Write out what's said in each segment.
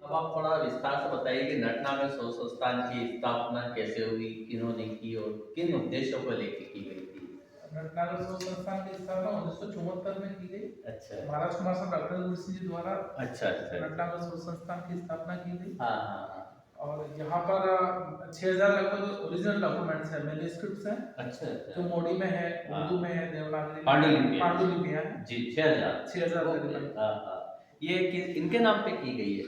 अब आप थोड़ा विस्तार से बताइए कि नटनागर शोध संस्थान की स्थापना कैसे हुई, किन्होंने की और किन उद्देश्यों को लेकर की गई थी? नटनागर शोध संस्थान की स्थापना 1974 में की गई। अच्छा। महाराज कुमार साहब डॉक्टर गुरसी जी द्वारा अच्छा अच्छा। नटनागर शोध संस्थान की स्थापना की गई। हाँ हाँ हाँ। और यहाँ पर 6000 लगभग ओरिजिनल डॉक्यूमेंट्स हैं, मैन्युस्क्रिप्ट्स हैं, अच्छा अच्छा। जो मोडी में है, हाँ। उर्दू में है, देवनागरी में पांडुलिपि पांडुलिपियां हैं। जी 6000। 6000 ओके। करीबन। हाँ हाँ। ये इनके नाम पे की गई है?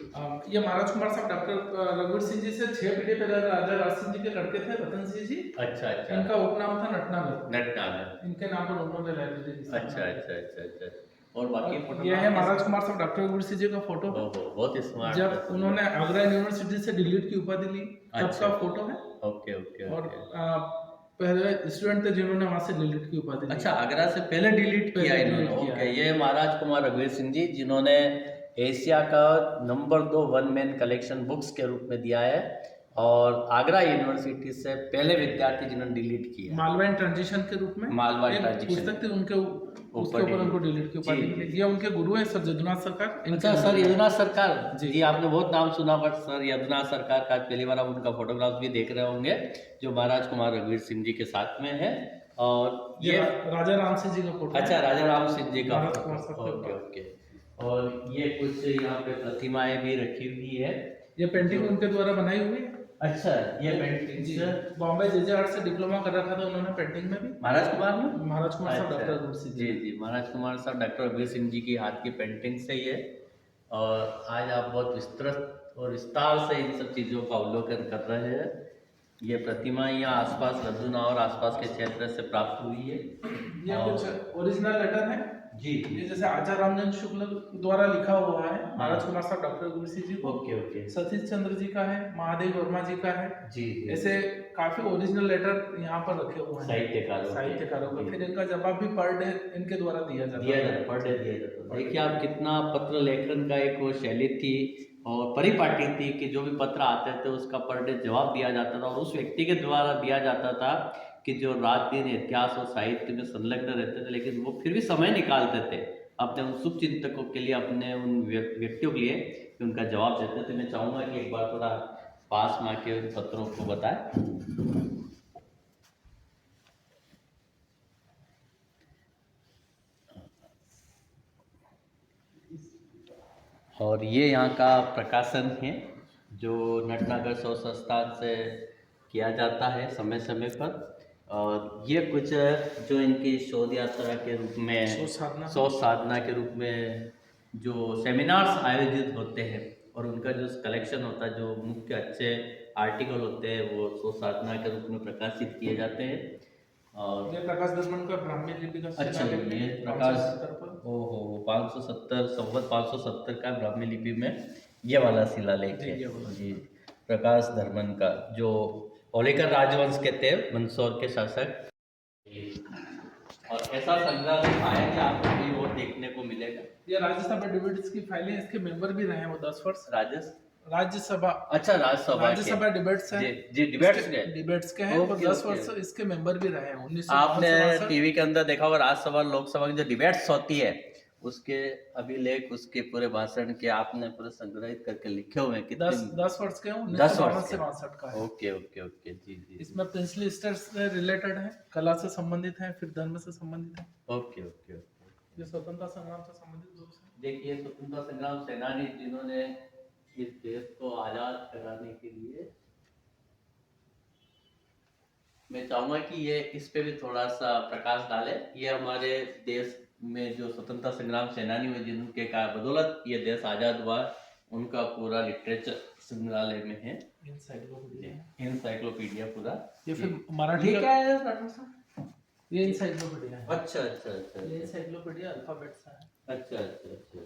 ये महाराज कुमार साहब डॉक्टर रघुवीर सिंह जी से 6 पीढ़ी पहले राजा राज सिंह जी के लड़के थे, रतन सिंह जी। अच्छा अच्छा। इनका उपनाम था नटनागर। नटनागर। इनके नाम पर उन्होंने लाइब्रेरी की स्थापना अच्छा की। अच्छा अच्छा अच्छा। और बाकी फोटो ये है महाराज कुमार साहब डॉक्टर रघुवीर सिंह जी का फोटो है। ओहो बहुत स्मार्ट। जब उन्होंने आगरा यूनिवर्सिटी से डिलीट की उपाधि ली तब अच्छा। का फोटो है। ओके ओके और ओके। पहले स्टूडेंट थे जिन्होंने वहां से डिलीट की उपाधि ली। अच्छा आगरा से पहले डिलीट किया पहले इन्होंने। delete किया ओके है। ये महाराज कुमार रघुवीर सिंह जी जिन्होंने एशिया का number 2 one man collection books के रूप में दिया है और आगरा यूनिवर्सिटी से पहले विद्यार्थी जिन्होंने डिलीट किया। मालवा इन ट्रांजिशन के रूप में मालवा एक ट्रांजिशन पुस्तक थी उनके उसके ऊपर उनको डिलीट की उपाधि जी। मिली। ये उनके गुरु हैं सर यदुनाथ सरकार। अच्छा सर यदुनाथ सरकार जी। जी आपने बहुत नाम सुना बट सर यदुनाथ सरकार का आज पहली बार आप उनका फोटोग्राफ भी देख रहे होंगे जो महाराज कुमार रघुवीर सिंह जी के साथ में है। और ये राजा राम सिंह जी का फोटो। अच्छा राजा राम सिंह जी का महाराज फोटो। कुमार साहब के ओके ऊपर। ओके। और ये कुछ यहाँ पे प्रतिमाएं भी रखी हुई है। ये पेंटिंग उनके द्वारा बनाई हुई है। अच्छा ये पेंटिंग जी बॉम्बे जे आर्ट से डिप्लोमा कर रखा था उन्होंने पेंटिंग में भी। महाराज कुमार ने। महाराज कुमार साहब अच्छा। डॉक्टर रघुवीर सिंह जी जी महाराज कुमार साहब डॉक्टर रघुवीर सिंह जी की हाथ की पेंटिंग से ही है। और आज आप बहुत विस्तृत और विस्तार से इन सब चीज़ों का अवलोकन कर रहे हैं। ये प्रतिमा यहाँ आसपास लद्दूना और आसपास के क्षेत्र से प्राप्त हुई है। ये कुछ ओरिजिनल लेटर है जी ये जैसे आचार्य रामचंद्र शुक्ल द्वारा लिखा हुआ है हाँ। महाराज कुमार साहब डॉक्टर रघुवीर सिंह जी को। Okay okay. सतीश चंद्र जी का है, महादेव वर्मा जी का है। जी जी। ऐसे काफी ओरिजिनल लेटर यहाँ पर रखे हुए हैं साहित्यकारों का। फिर इनका जवाब भी पर डे इनके द्वारा दिया जाता है। पर डे दिया जाता है। देखिए आप कितना पत्र लेखन का एक वो शैली थी और परिपाटी थी कि जो भी पत्र आते थे उसका पर डे जवाब दिया जाता था और उस व्यक्ति के द्वारा दिया जाता था कि जो रात दिन इतिहास और साहित्य में संलग्न रहते थे लेकिन वो फिर भी समय निकालते थे अपने उन शुभ चिंतकों के लिए अपने उन व्यक्तियों के लिए कि उनका जवाब देते थे। मैं चाहूँगा कि एक बार थोड़ा पास में आके उन पत्रों को बताएं। और ये यहाँ का प्रकाशन है जो नटनागर शोध संस्थान से किया जाता है समय समय पर। और ये कुछ जो इनकी शोध यात्रा के रूप में शोध साधना के रूप में जो सेमिनार्स आयोजित होते हैं और उनका जो कलेक्शन होता है जो मुख्य अच्छे आर्टिकल होते हैं वो शोध साधना के रूप में प्रकाशित किए जाते हैं। और ये प्रकाश दर्पण का ब्राह्मी लिपि का अच्छा ये प्रकाश ओहो 570 संवत 570 का ब्राह्मी लिपि में ये वाला शिलालेख है जी प्रकाश धर्मन का जो होलिकर राजवंश के थे मंदसौर के शासक। और ऐसा संग्रह आया कि आपको भी वो देखने को मिलेगा। ये राज्यसभा डिबेट्स की फाइलें इसके मेंबर भी रहे हैं वो 10 वर्ष। राज्यसभा अच्छा राज्यसभा डिबेट्स है जी डिबेट्स के हैं 10 वर्ष इसके मेंबर भी रहे हैं। 1900 आपने टीवी के अंदर देखा होगा राज्यसभा लोकसभा की जो डिबेट्स होती है उसके अभिलेख उसके पूरे भाषण के आपने पूरे संग्रहित करके लिखे हुए हैं कि 10 वर्ष के 1952 से 62 का है। ओके ओके ओके जी जी। इसमें प्रिंसली स्टेट्स से रिलेटेड है, कला से संबंधित है, फिर धर्म से संबंधित है। Okay okay okay. ये स्वतंत्रता संग्राम से संबंधित रूप से देखिए स्वतंत्रता संग्राम सेनानी जिन्होंने इस देश को आजाद कराने के लिए मैं चाहूँगा कि ये इस पे भी थोड़ा सा प्रकाश डाले। ये हमारे देश में जो स्वतंत्रता संग्राम सेनानी हुए जिनके का बदौलत ये देश आज़ाद हुआ उनका पूरा लिटरेचर संग्रहालय में है। इंसाइक्लोपीडिया पूरा। ये फिर मराठी क्या है ये इंसाइक्लोपीडिया है। अच्छा अच्छा अच्छा ये इंसाइक्लोपीडिया अल्फाबेट्स है। अच्छा अच्छा अच्छा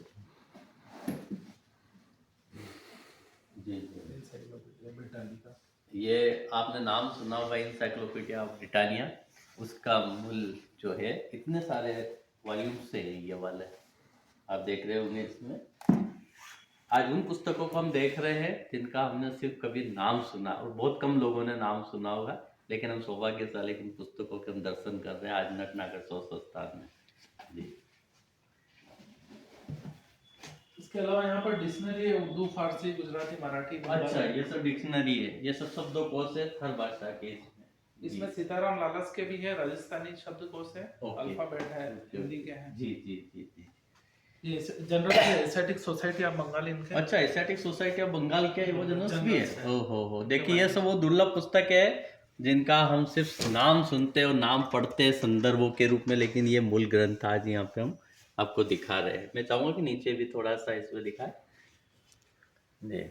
जी जी। इंसाइक्लोपीडिया ब्रिटानिका ये आपने नाम सुना होगा इंसाइक्लोपीडिया ऑफ ब्रिटानिया उसका मूल जो है इतने सारे वॉल्यूम से है ये वाला आप देख रहे होंगे इसमें। आज उन पुस्तकों को हम देख रहे हैं जिनका हमने सिर्फ कभी नाम सुना और बहुत कम लोगों ने नाम सुना होगा लेकिन हम सौभाग्यशाली इन पुस्तकों के हम दर्शन कर रहे हैं आज नटनागर शोध संस्थान में जी। इसके अलावा यहाँ पर डिक्शनरी है, उर्दू, फारसी, गुजराती, मराठी, बंगाली। अच्छा, ये सब डिक्शनरी है, ये सब शब्दकोश है हर भाषा के इसमें। इसमें सीताराम लालस के भी है, राजस्थानी शब्दकोश है, ओके। अल्फाबेट है, ओके, हिंदी के हैं। जी जी जी जी। ये general aesthetic society of Bengal इनके। अच्छा, एशियाटिक सोसाइटी ऑफ बंगाल के वो जनरल्स भी जनरल्स है। है। हो देखिए, ये सब वो दुर्लभ पुस्तक है जिनका हम सिर्फ नाम सुनते और नाम पढ़ते हैं संदर्भों के रूप में, लेकिन ये मूल ग्रंथ आज यहाँ पे हम आपको दिखा रहे हैं। मैं चाहूंगा कि नीचे भी थोड़ा सा इसमें दिखाए। जी,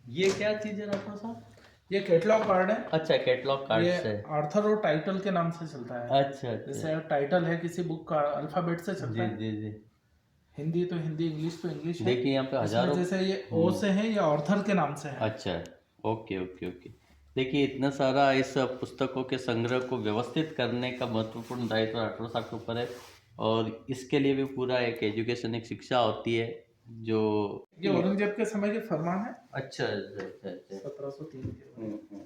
ये क्या चीज है डॉक्टर साहब? ये कैटलॉग कार्ड है। अच्छा, कैटलॉग कार्ड ये से। ऑर्थर और टाइटल के नाम से चलता है। अच्छा जैसे टाइटल है किसी बुक का, अल्फाबेट से चलता जी है। जी जी। हिंदी तो हिंदी, इंग्लिश तो इंग्लिश है। देखिए यहाँ पे इसमें हजारों। जैसे ये ओ से है, ये ऑर्थर के नाम से है। अच्छा, ओके ओके ओके। देखिए, इतना सारा इस पुस्तकों के संग्रह को व्यवस्थित करने का महत्वपूर्ण दायित्व डॉक्टर साहब के ऊपर है, और इसके लिए भी पूरा एक एजुकेशन, एक शिक्षा होती है जो ये औरंगजेब के समय के फरमान है, अच्छा अच्छा अच्छा अच्छा। 1703 के। हम्म।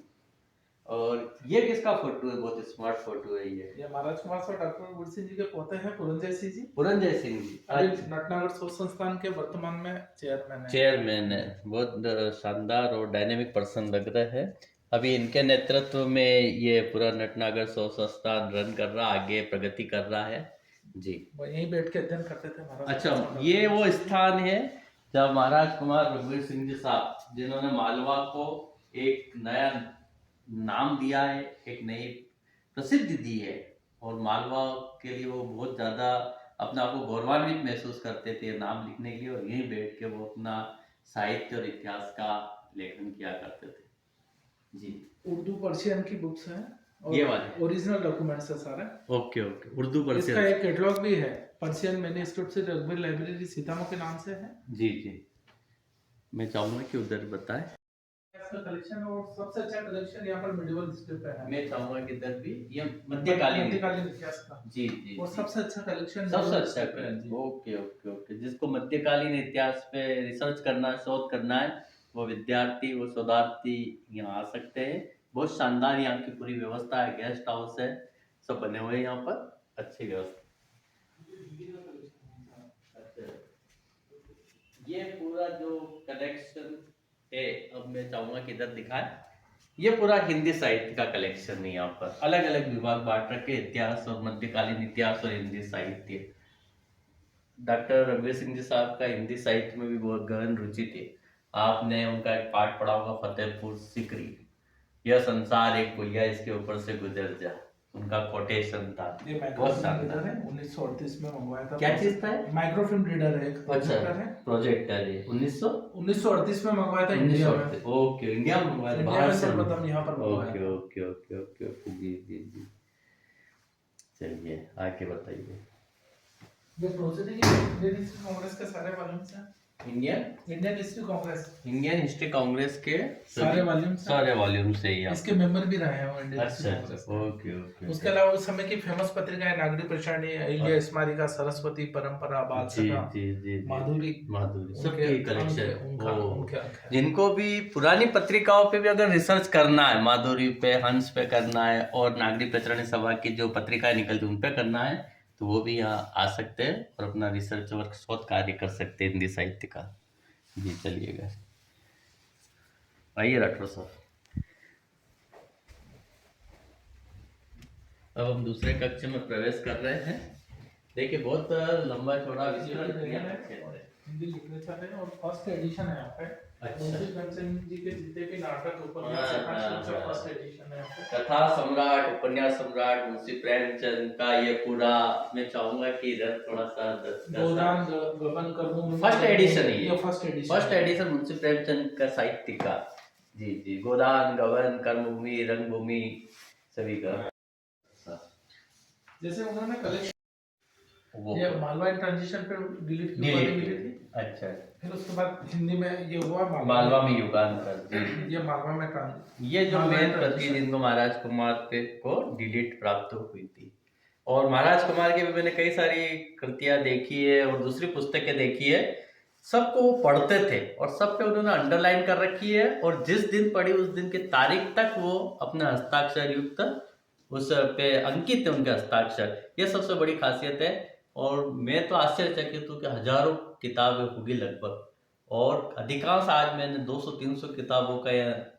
और ये किसका फोटो है? बहुत स्मार्ट फोटो है ये। ये महाराज कुमार और डॉक्टर गुरु सिंह जी के पोते हैं, पुरंजय सिंह जी। पुरंजय सिंह जी अभी नटनागर शोध संस्थान के वर्तमान में चेयरमैन है। चेयरमैन है। बहुत शानदार और डायनेमिक पर्सन लग रहा है। अभी इनके नेतृत्व में ये पूरा नटनागर शोध संस्थान रन कर रहा, आगे प्रगति कर रहा है जी। वो यहीं बैठ के अध्ययन करते थे महाराज। अच्छा, ये वो स्थान है जब महाराज कुमार रघुवीर सिंह जी साहब, जिन्होंने मालवा को एक नया नाम दिया है, एक नई प्रसिद्धि दी है, और मालवा के लिए वो बहुत ज़्यादा अपने आप को गौरवान्वित महसूस करते थे नाम लिखने के लिए, और यहीं बैठ के वो अपना साहित्य और इतिहास का लेखन किया करते थे जी। उर्दू पर्शियन की बुक्स हैं, ये वाले ओरिजिनल डॉक्यूमेंट्स है सारे। ओके ओके, उर्दू पर इसका एक कैटलॉग भी है, पर्शियन मैन्युस्क्रिप्ट से रघुवीर लाइब्रेरी सीतामऊ के नाम से है। जी जी। मैं चाहूँगा कि उधर बताएं। इसका कलेक्शन, और सबसे अच्छा कलेक्शन यहाँ पर मिडिवल हिस्ट्री पे है। मैं चाहूँगा कि इधर भी ये मध्यकालीन इतिहास का जी जी और सबसे अच्छा कलेक्शन सबसे अच्छा है। Okay okay okay. जिसको मध्यकालीन इतिहास पे रिसर्च करना है, शोध करना है, वो विद्यार्थी, वो शोधार्थी यहाँ आ सकते हैं। बहुत शानदार यहाँ की पूरी व्यवस्था है, गेस्ट हाउस है, सब बने हुए हैं यहाँ पर, अच्छी व्यवस्था। ये पूरा जो कलेक्शन है, अब मैं चाहूँगा कि इधर दिखाए। ये पूरा हिंदी साहित्य का कलेक्शन है। यहाँ पर अलग अलग विभाग बांट रखे, इतिहास और मध्यकालीन इतिहास और हिंदी साहित्य। डॉक्टर रघुवीर सिंह जी साहब का हिंदी साहित्य में भी बहुत गहन रुचि थी। आपने उनका एक पाठ पढ़ा होगा, फतेहपुर सिकरी, यह संसार एक पुलिया इसके ऊपर से गुजर जा, उनका कोटेशन था। ये बहुत शानदार है, 1938 में मंगवाया था। क्या चीज था? माइक्रोफिल्म रीडर है, एक प्रोजेक्टर है। प्रोजेक्टर है। 1938 में मंगवाया था इंडिया में। ओके, इंडिया में मंगवाया था, इंडिया बाहर में से। सर्वप्रथम यहाँ पर मंगवाया ओके था। ओके ओके ओके ओके जी जी जी। चलिए आगे बताइए। ये प्रोजेक्ट इंडियन हिस्ट्री कांग्रेस के सारे वॉल्यूम्स हैं। इंडियन हिस्ट्री कांग्रेस के सारे वॉल्यूम्स है यहाँ। इसके मेंबर भी रहे हैं वो इंडियन हिस्ट्री अच्छा कांग्रेस अच्छा, ओके ओके। उसके अलावा उस समय की फेमस पत्रिकाएं नागरी प्रचारणी, अहिल्या स्मारिका, सरस्वती, परंपरा, बाल जी सखा, जी जी, माधुरी सबकी कलेक्शन। उनके अंक है। जिनको भी पुरानी पत्रिकाओं पे भी अगर रिसर्च करना है, माधुरी पे, हंस पे करना है, और नागरिक प्रचारणी सभा की जो पत्रिकाएं निकलती उन पे करना है, तो वो भी यहाँ आ सकते हैं और अपना रिसर्च वर्क, शोध कार्य कर सकते हैं हिंदी साहित्य का जी। चलिएगा, आइए डॉक्टर साहब। अब हम दूसरे कक्ष में प्रवेश कर रहे हैं। देखिए, बहुत लंबा चौड़ा विस्तृत हिंदी लिटरेचर है, और फर्स्ट एडिशन है यहाँ पे। अच्छा। मुंशी प्रेमचंद जी के जितने भी नाटक, उपन्यास, फर्स्ट एडिशन है यहाँ पे। कथा सम्राट, उपन्यास सम्राट मुंशी प्रेमचंद का ये पूरा, मैं चाहूंगा कि इधर थोड़ा सा गोदान गबन कर्म फर्स्ट एडिशन है ये। फर्स्ट एडिशन मुंशी प्रेमचंद का साहित्य का जी जी। गोदान, गबन, कर्मभूमि, रंगभूमि सभी का। जैसे उन्होंने कलेक्शन, ये मालवा ट्रांजिशन पे डिलीट की थी। अच्छा, फिर उसके बाद हिंदी में ये हुआ मालवा में युगांतर। ये मालवा में ट्रांजिशन, ये जो मेन प्रति जिनको महाराज कुमार पे को डिलीट प्राप्त हुई थी। और महाराज कुमार के भी मैंने कई सारी कृतियां देखी है और दूसरी पुस्तकें देखी है, सबको वो पढ़ते थे और सब पे उन्होंने अंडरलाइन कर रखी है, और जिस दिन पढ़ी उस दिन की तारीख तक वो अपने हस्ताक्षर युक्त उस पे अंकित है उनके हस्ताक्षर। ये सबसे बड़ी खासियत है। और मैं तो आश्चर्यचकित हूँ कि हजारों किताबें होगी लगभग, और अधिकांश आज मैंने 200-300 किताबों का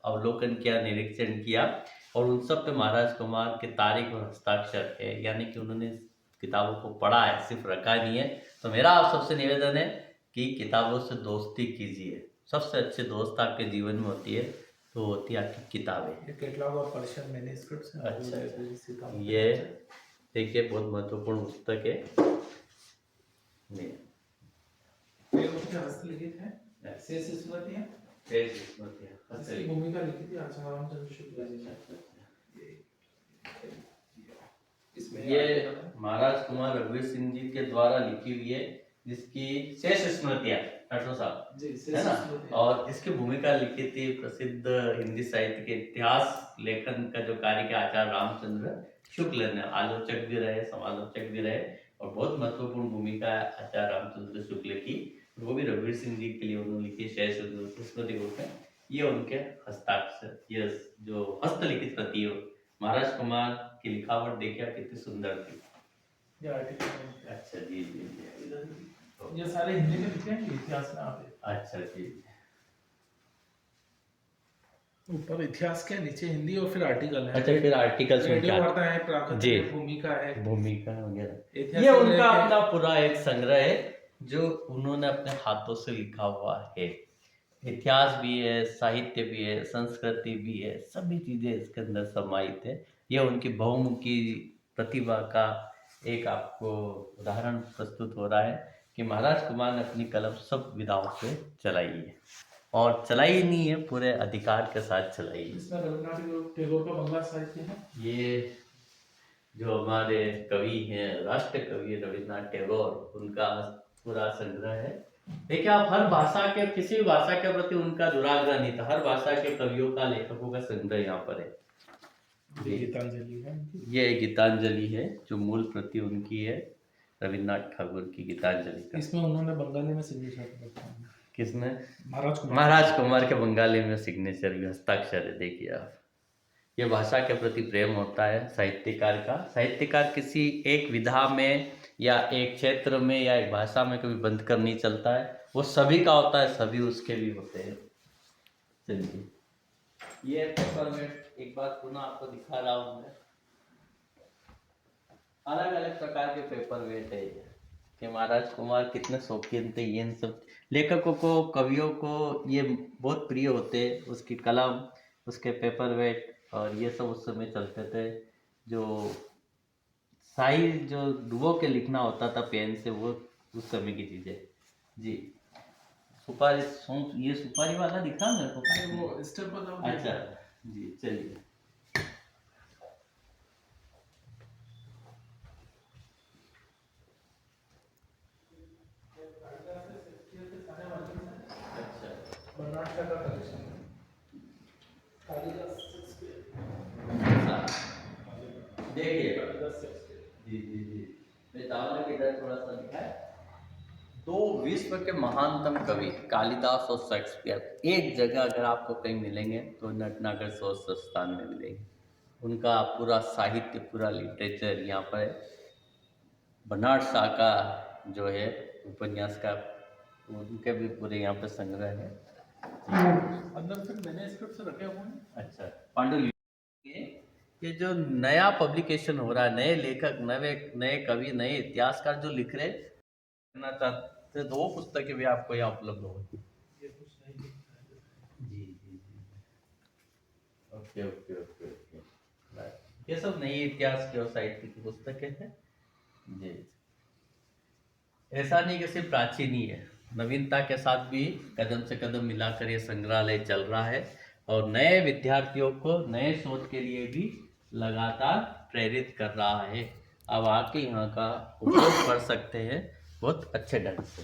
अवलोकन किया, निरीक्षण किया, और उन सब पे महाराज कुमार के तारीख और हस्ताक्षर है, यानी कि उन्होंने किताबों को पढ़ा है, सिर्फ रखा नहीं है। तो मेरा आप सबसे निवेदन है कि किताबों से दोस्ती कीजिए। सबसे अच्छे दोस्त आपके जीवन में होती है तो होती है आपकी किताबें। ये कैटलॉग ऑफ पर्शियन मैन्युस्क्रिप्ट्स है। अच्छा, ये देखिए बहुत महत्वपूर्ण पुस्तक है ये। ये उसके हस्तलिखित है, शेष स्मृतियां। इसकी भूमिका लिखी थी आचार्य रामचंद्र शुक्ला जी ने। इसमें ये महाराज कुमार रघुवीर सिंह जी के द्वारा लिखी हुई है, जिसकी शेष स्मृतियां, डॉक्टर साहब जी, है ना, और इसकी भूमिका लिखी थी प्रसिद्ध हिंदी साहित्य के इतिहास लेखन का जो कार्य किया आचार्य रामचंद्र शुक्ल ने। आलोचक भी रहे, समालोचक भी रहे, और बहुत महत्वपूर्ण भूमिका है आचार्य रामचंद्र शुक्ल की। वो भी रघुवीर सिंह जी के लिए उन्होंने लिखी शेष स्मृति रूप में। ये उनके हस्ताक्षर, ये जो हस्तलिखित प्रति है महाराज कुमार की लिखावट देखिए आप कितनी सुंदर थी। ये आर्टिकल। अच्छा जी जी जी, ये सारे हिंदी में लिखे हैं, इतिहास में आप। अच्छा जी, ऊपर इतिहास के, नीचे हिंदी, और फिर आर्टिकल है। अच्छा फिर आर्टिकल्स में क्या वार्ता है, जी, प्राकृतिक भूमिका है, भूमिका वगैरह। इतिहास ये से उनका लेके- अपना पूरा एक संग्रह है जो उन्होंने अपने हाथों से लिखा हुआ है। इतिहास भी है, साहित्य भी है, संस्कृति भी है, सभी चीजें इसके अंदर समाहित है। यह उनकी बहुमुखी प्रतिभा का एक आपको उदाहरण प्रस्तुत हो रहा है कि महाराज कुमार ने अपनी कलम सब विधाओं पे चलाई है, और चलाई नहीं है, पूरे अधिकार के साथ चलाई है। इसमें रविन्द्रनाथ टैगोर का बंगला साहित्य है। ये जो हमारे कवि हैं, राष्ट्र कवि रविन्द्रनाथ टैगोर, उनका पूरा संग्रह है। देखिए आप, हर भाषा के, किसी भी भाषा के प्रति उनका दुराग्रह नहीं था। हर भाषा के कवियों का, लेखकों का संग्रह यहाँ पर है। गीतांजलि है। ये गीतांजलि है जो मूल प्रति उनकी है, रविन्द्रनाथ ठाकुर की गीतांजलि का। इसमें उन्होंने बंगाली में सिग्नेचर रखा है। किसने? महाराज कुमार के बंगाली में सिग्नेचर भी, हस्ताक्षर है। देखिए आप, ये भाषा के प्रति प्रेम होता है साहित्यकार का। साहित्यकार किसी एक विधा में या एक क्षेत्र में या एक भाषा में कभी बंद कर नहीं चलता है, वो सभी का होता है, सभी उसके भी होते हैं। चलिए, ये पेपर में एक बार पुनः आपको दिखा रहा हूँ मैं। अलग अलग प्रकार के पेपर वेट है ये, कि महाराज कुमार कितने शौकीन थे। ये इन सब लेखकों को, कवियों को ये बहुत प्रिय होते, उसकी कलम, उसके पेपर वेट, और ये सब उस समय चलते थे। जो शाही जो डुबो के लिखना होता था पेन से, वो उस समय की चीजें जी। सुपारी, ये सुपारी वाला दिखा मेरे को, वो स्टेप बताओ। अच्छा जी, चलिए। देखिए जी जी जी, मैं चाहूँगा कि इधर थोड़ा सा दिखाए। दो विश्व के महानतम कवि कालिदास और शेक्सपियर एक जगह अगर आपको कहीं मिलेंगे तो नटनागर शोध संस्थान में मिलेंगे। उनका पूरा साहित्य, पूरा लिटरेचर यहाँ पर है। बर्नार्ड शॉ का जो है उपन्यास का, उनके भी पूरे यहाँ पे संग्रह है। अंदर फिर मैंने स्क्रिप्ट रखे हुए हैं। अच्छा, पांडुलिपि, ये जो नया पब्लिकेशन हो रहा है, नए लेखक, नए कवि, नए इतिहासकार जो लिख रहे करना चाहते, तो वो पुस्तकें भी आपको यहाँ उपलब्ध होगी। जी जी जी, ओके ओके ओके ओके, ये सब नई इतिहास की और साहित्य की पुस्तकें हैं जी। ऐसा नहीं कि सिर्फ प्राचीन ही है, नवीनता के साथ भी कदम से कदम मिलाकर ये संग्रहालय चल रहा है, और नए विद्यार्थियों को नए शोध के लिए भी लगातार प्रेरित कर रहा है। अब आके यहाँ का उपयोग कर सकते हैं बहुत अच्छे ढंग से।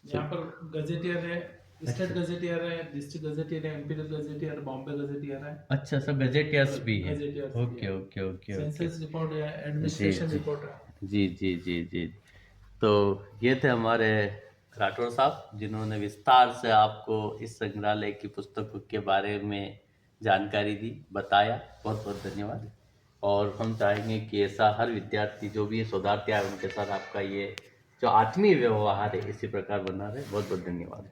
यहाँ पर गजेटियर है, स्टेट गजेटियर है, डिस्ट्रिक्ट गजेटियर है, एम्पीरियल गजेटियर, बॉम्बे गजेटियर है। अच्छा, सब गजेटियर्स भी है। गजेटियर्स भी ओके है। Okay okay okay, census report है, एडमिनिस्ट्रेशन जी। रिपोर्ट है। जी जी जी जी, तो ये थे हमारे राठौर साहब, जिन्होंने विस्तार से आपको इस संग्रहालय की पुस्तकों के बारे में जानकारी दी, बताया। बहुत बहुत धन्यवाद। और हम चाहेंगे कि ऐसा हर विद्यार्थी जो भी शोधार्थी आए उनके साथ आपका ये जो आत्मीय व्यवहार है इसी प्रकार बना रहे। बहुत बहुत धन्यवाद।